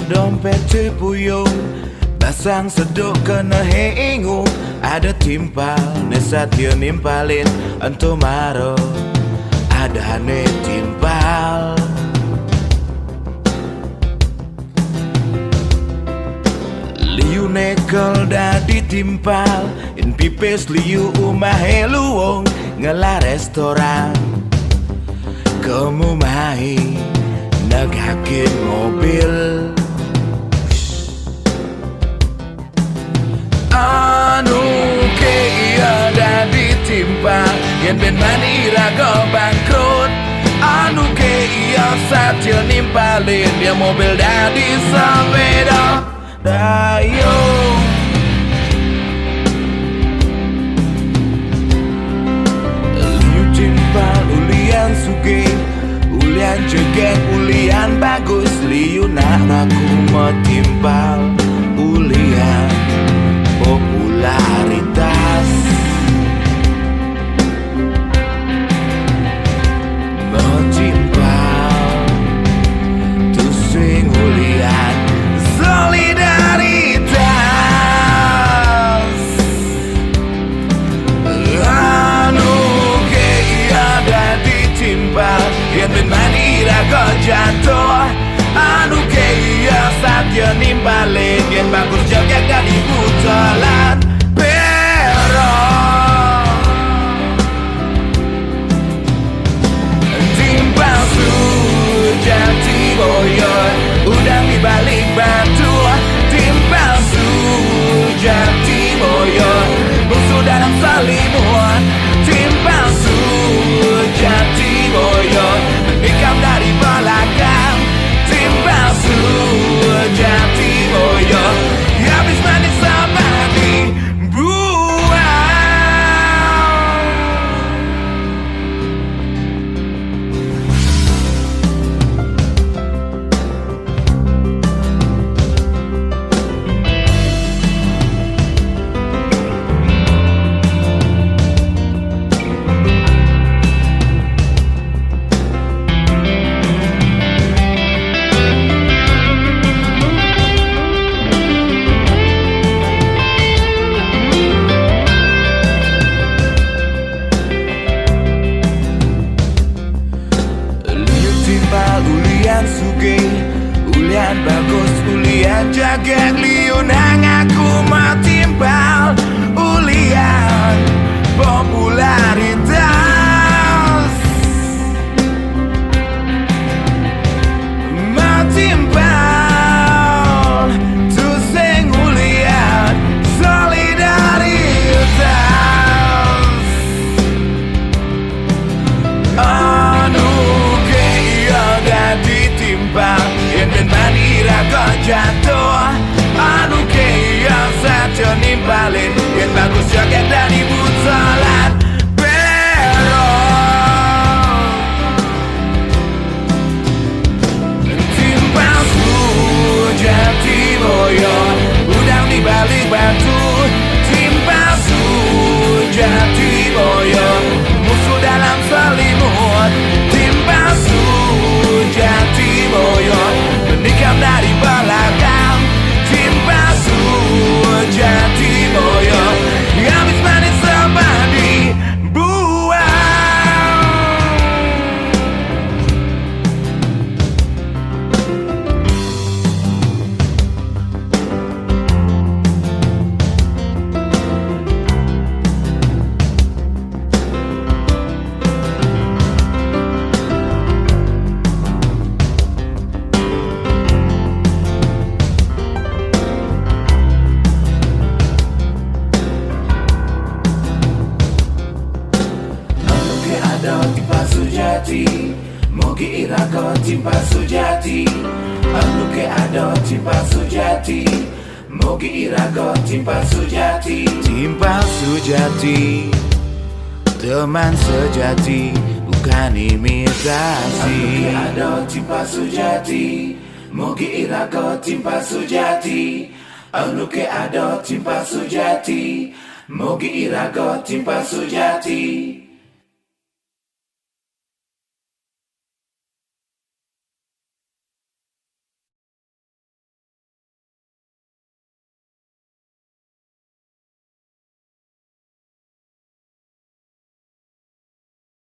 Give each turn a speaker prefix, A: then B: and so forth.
A: dompet cepuyung pasang seduk kena hengu ada timpal nesat dia nimpalin ento maro ada ne timpal liu nekel dah ditimpal in pipes liu umah heluong ngela restoran kamu mai nagakin mobil anu ke iya dah ditimpal yen ben manira go bangkrut anu ke iya satil nimpalin dia mobil dah disepeda dayo liu timpal ulian suge ulian cegeng ulian bagus liu nak aku mau timpal ulian popularitas mau timpal tu swing ulian solidaritas anu ke iya dah ditimpal yen ben manira kau jatuh anu ke iya saat dia nimpalin yen bagus jaga dari putalan peron timpal sujati boyor udang di balik batu timpal sujati boyor musuh dalam selimut timpal sujati boyor menikam dari belakang timpal sujati boyor habis manis sama dibuang ulian suge, ulian bagus, ulian jaget liu nang aku mau timpal ulian popularitas mau timpal tu sing ulian solidaritas anu ditimpal yen ben manira kau jatuh anu ke iya saja nimpalin yen bagus jaket dari butalan peron timpal sujati boyor udang di balik batu timpal sujati boyor musuh dalam selimut timpal sujati boyor menikam dari belakang timpal sujati boyor habis manis sama dibuang Mogi ira kau timpal sujati anu ke ada timpal sujati mogi ira kau timpal sujati teman sejati bukan imitasi anu ke ada timpal sujati mogi ira kau timpal sujati anu ke ada timpal sujati mogi ira kau timpal sujati